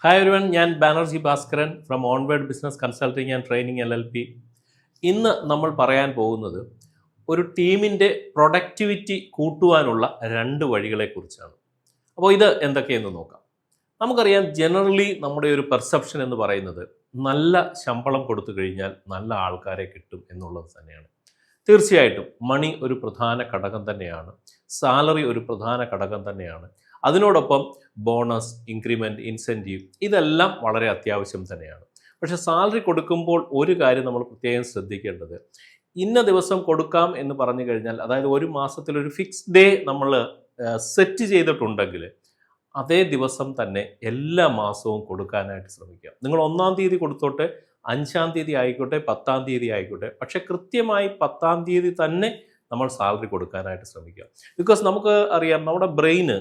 Hi everyone, ഞാൻ Banerjee Bhaskaran from onward business consulting and training LLP. ഇന്ന് നമ്മൾ പറയാൻ പോകുന്നത് ഒരു ടീമിൻ്റെ പ്രൊഡക്ടിവിറ്റി കൂട്ടുവാനുള്ള 2 വഴികളെക്കുറിച്ചാണ്. അപ്പോൾ ഇത് എന്തൊക്കെയെന്ന് നോക്കാം. നമുക്കറിയാം, ജനറലി നമ്മുടെ ഒരു പെർസെപ്ഷൻ എന്ന് പറയുന്നത് നല്ല ശമ്പളം കൊടുത്തു കഴിഞ്ഞാൽ നല്ല ആൾക്കാരെ കിട്ടും എന്നുള്ളത് തന്നെയാണ്. തീർച്ചയായിട്ടും മണി ഒരു പ്രധാന ഘടകം തന്നെയാണ്, സാലറി ഒരു പ്രധാന ഘടകം തന്നെയാണ്. അതിനോടൊപ്പം ബോണസ്, ഇൻക്രിമെൻറ്റ്, ഇൻസെൻറ്റീവ് ഇതെല്ലാം വളരെ അത്യാവശ്യം തന്നെയാണ്. പക്ഷേ സാലറി കൊടുക്കുമ്പോൾ ഒരു കാര്യം നമ്മൾ പ്രത്യേകം ശ്രദ്ധിക്കേണ്ടത്, ഇന്ന ദിവസം കൊടുക്കാം എന്ന് പറഞ്ഞു കഴിഞ്ഞാൽ, അതായത് ഒരു മാസത്തിലൊരു ഫിക്സ്ഡ് ഡേ നമ്മൾ സെറ്റ് ചെയ്തിട്ടുണ്ടെങ്കിൽ അതേ ദിവസം തന്നെ എല്ലാ മാസവും കൊടുക്കാനായിട്ട് ശ്രമിക്കുക. നിങ്ങൾ 1-ാം തീയതി കൊടുത്തോട്ടെ, 5-ാം തീയതി ആയിക്കോട്ടെ, 10-ാം തീയതി ആയിക്കോട്ടെ, പക്ഷേ കൃത്യമായി 10-ാം തീയതി തന്നെ നമ്മൾ സാലറി കൊടുക്കാനായിട്ട് ശ്രമിക്കുക. ബിക്കോസ് നമുക്ക് അറിയാം, നമ്മുടെ ബ്രെയിന്,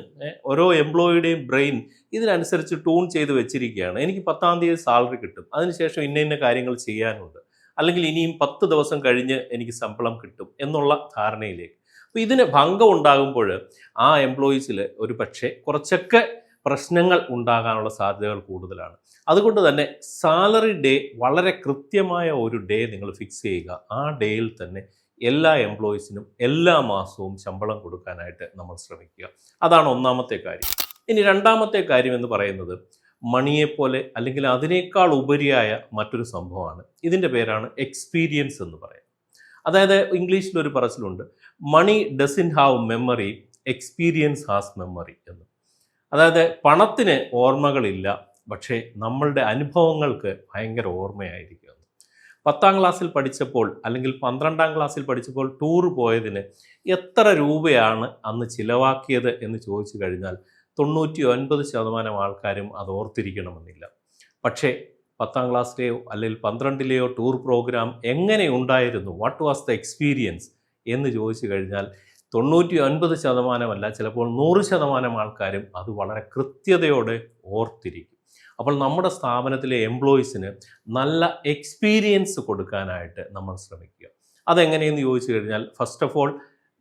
ഓരോ എംപ്ലോയിയുടെയും ബ്രെയിൻ ഇതിനനുസരിച്ച് ട്യൂൺ ചെയ്ത് വെച്ചിരിക്കുകയാണ്. എനിക്ക് 10-ാം തീയതി സാലറി കിട്ടും, അതിനുശേഷം ഇന്ന കാര്യങ്ങൾ ചെയ്യാനുണ്ട്, അല്ലെങ്കിൽ ഇനിയും 10 ദിവസം കഴിഞ്ഞ് എനിക്ക് ശമ്പളം കിട്ടും എന്നുള്ള ധാരണയിലേക്ക്. അപ്പോൾ ഇതിന് ഭംഗം ഉണ്ടാകുമ്പോൾ ആ എംപ്ലോയീസിൽ ഒരു പക്ഷേ കുറച്ചൊക്കെ പ്രശ്നങ്ങൾ ഉണ്ടാകാനുള്ള സാധ്യതകൾ കൂടുതലാണ്. അതുകൊണ്ട് തന്നെ സാലറി ഡേ വളരെ കൃത്യമായ ഒരു ഡേ നിങ്ങൾ ഫിക്സ് ചെയ്യുക. ആ ഡേയിൽ തന്നെ എല്ലാ എംപ്ലോയീസിനും എല്ലാ മാസവും ശമ്പളം കൊടുക്കാനായിട്ട് നമ്മൾ ശ്രമിക്കുക. അതാണ് 1-ാമത്തെ കാര്യം. ഇനി 2-ാമത്തെ കാര്യം എന്ന് പറയുന്നത് മണിയെപ്പോലെ അല്ലെങ്കിൽ അതിനേക്കാൾ ഉപരിയായ മറ്റൊരു സംഭവമാണ്. ഇതിൻ്റെ പേരാണ് എക്സ്പീരിയൻസ് എന്ന് പറയുന്നത്. അതായത് ഇംഗ്ലീഷിലൊരു പറച്ചിലുണ്ട്, money doesn't have memory, experience has memory എന്ന്. അതായത് പണത്തിന് ഓർമ്മകളില്ല, പക്ഷേ നമ്മളുടെ അനുഭവങ്ങൾക്ക് ഭയങ്കര ഓർമ്മയായിരിക്കും. 10-ാം ക്ലാസ്സിൽ പഠിച്ചപ്പോൾ അല്ലെങ്കിൽ 12-ാം ക്ലാസ്സിൽ പഠിച്ചപ്പോൾ ടൂർ പോയതിന് എത്ര രൂപയാണ് അന്ന് ചിലവാക്കിയത് എന്ന് ചോദിച്ചു കഴിഞ്ഞാൽ 99% ആൾക്കാരും അത് ഓർത്തിരിക്കണമെന്നില്ല. പക്ഷേ 10-ാം ക്ലാസ്സിലെയോ അല്ലെങ്കിൽ 12-ലെയോ ടൂർ പ്രോഗ്രാം എങ്ങനെ ഉണ്ടായിരുന്നു, വാട്ട് വാസ് ദ എക്സ്പീരിയൻസ് എന്ന് ചോദിച്ചു കഴിഞ്ഞാൽ 99% ചിലപ്പോൾ 100% ആൾക്കാരും അത് വളരെ കൃത്യതയോടെ ഓർത്തിരിക്കും. അപ്പോൾ നമ്മുടെ സ്ഥാപനത്തിലെ എംപ്ലോയീസിന് നല്ല എക്സ്പീരിയൻസ് കൊടുക്കാനായിട്ട് നമ്മൾ ശ്രമിക്കുക. അതെങ്ങനെയെന്ന് ചോദിച്ചു കഴിഞ്ഞാൽ, ഫസ്റ്റ് ഓഫ് ഓൾ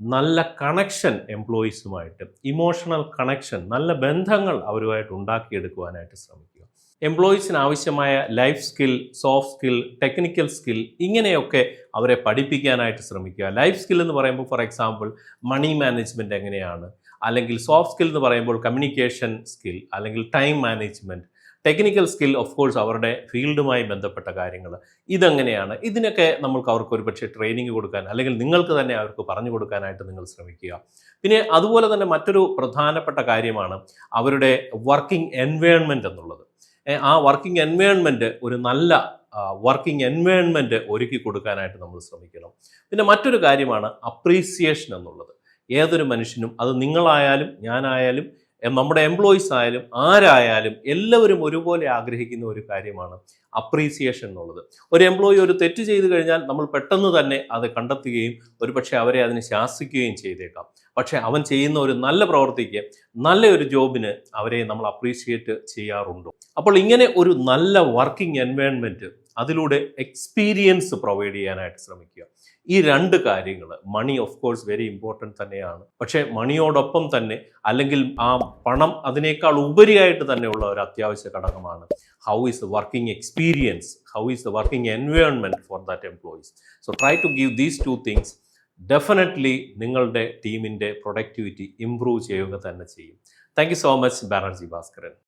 നല്ല കണക്ഷൻ എംപ്ലോയീസുമായിട്ട്, ഇമോഷണൽ കണക്ഷൻ, നല്ല ബന്ധങ്ങൾ അവരുമായിട്ട് ഉണ്ടാക്കിയെടുക്കുവാനായിട്ട് ശ്രമിക്കുക. എംപ്ലോയീസിന് ആവശ്യമായ life skill, soft skill, technical skill ഇങ്ങനെയൊക്കെ അവരെ പഠിപ്പിക്കാനായിട്ട് ശ്രമിക്കുക. ലൈഫ് സ്കിൽ എന്ന് പറയുമ്പോൾ ഫോർ എക്സാമ്പിൾ മണി മാനേജ്മെൻറ്റ് എങ്ങനെയാണ്, അല്ലെങ്കിൽ സോഫ്റ്റ് സ്കിൽ എന്ന് പറയുമ്പോൾ കമ്മ്യൂണിക്കേഷൻ സ്കിൽ, അല്ലെങ്കിൽ time management, technical skill of course അവരുടെ ഫീൽഡുമായി ബന്ധപ്പെട്ട കാര്യങ്ങൾ ഇതെങ്ങനെയാണ്, ഇതിനൊക്കെ നമുക്ക് അവർക്ക് ഒരു പക്ഷേ ട്രെയിനിങ് കൊടുക്കാൻ അല്ലെങ്കിൽ നിങ്ങൾക്ക് തന്നെ അവർക്ക് പറഞ്ഞു കൊടുക്കാനായിട്ട് നിങ്ങൾ ശ്രമിക്കുക. പിന്നെ അതുപോലെ തന്നെ മറ്റൊരു പ്രധാനപ്പെട്ട കാര്യമാണ് അവരുടെ വർക്കിംഗ് എൻവയോൺമെൻറ്റ് എന്നുള്ളത്. ആ വർക്കിംഗ് എൻവയോൺമെൻറ്റ് ഒരു നല്ല വർക്കിംഗ് എൻവയോൺമെൻറ്റ് ഒരുക്കി കൊടുക്കാനായിട്ട് നമ്മൾ ശ്രമിക്കണം. പിന്നെ മറ്റൊരു കാര്യമാണ് അപ്രീസിയേഷൻ എന്നുള്ളത്. ഏതൊരു മനുഷ്യനും, അത് നിങ്ങളായാലും ഞാനായാലും നമ്മുടെ എംപ്ലോയീസ് ആയാലും ആരായാലും എല്ലാവരും ഒരുപോലെ ആഗ്രഹിക്കുന്ന ഒരു കാര്യമാണ് അപ്രീസിയേഷൻ എന്നുള്ളത്. ഒരു എംപ്ലോയി ഒരു തെറ്റ് ചെയ്തു കഴിഞ്ഞാൽ നമ്മൾ പെട്ടെന്ന് തന്നെ അത് കണ്ടെത്തുകയും ഒരുപക്ഷെ അവരെ അതിന് ശാസിക്കുകയും ചെയ്തേക്കാം. പക്ഷേ അവൻ ചെയ്യുന്ന ഒരു നല്ല പ്രവൃത്തിക്ക്, നല്ലൊരു ജോബിന് അവരെ നമ്മൾ അപ്രീഷിയേറ്റ് ചെയ്യാറുണ്ടോ? അപ്പോൾ ഇങ്ങനെ ഒരു നല്ല വർക്കിംഗ് എൻവയോൺമെൻറ്റ്, അതിലൂടെ എക്സ്പീരിയൻസ് പ്രൊവൈഡ് ചെയ്യാനായിട്ട് ശ്രമിക്കുക. ഈ 2 കാര്യങ്ങൾ, മണി ഓഫ് കോഴ്സ് വെരി ഇമ്പോർട്ടൻ്റ് തന്നെയാണ്, പക്ഷേ മണിയോടൊപ്പം തന്നെ അല്ലെങ്കിൽ ആ പണം അതിനേക്കാൾ ഉപരിയായിട്ട് തന്നെയുള്ള ഒരു അത്യാവശ്യ ഘടകമാണ് how is the working experience, how is the working environment for that employees. So try to give these 2 things. Definitely നിങ്ങളുടെ ടീമിൻ്റെ പ്രൊഡക്ടിവിറ്റി ഇംപ്രൂവ് ചെയ്യുക തന്നെ ചെയ്യും. Thank you so much, Banerjee Bhaskaran.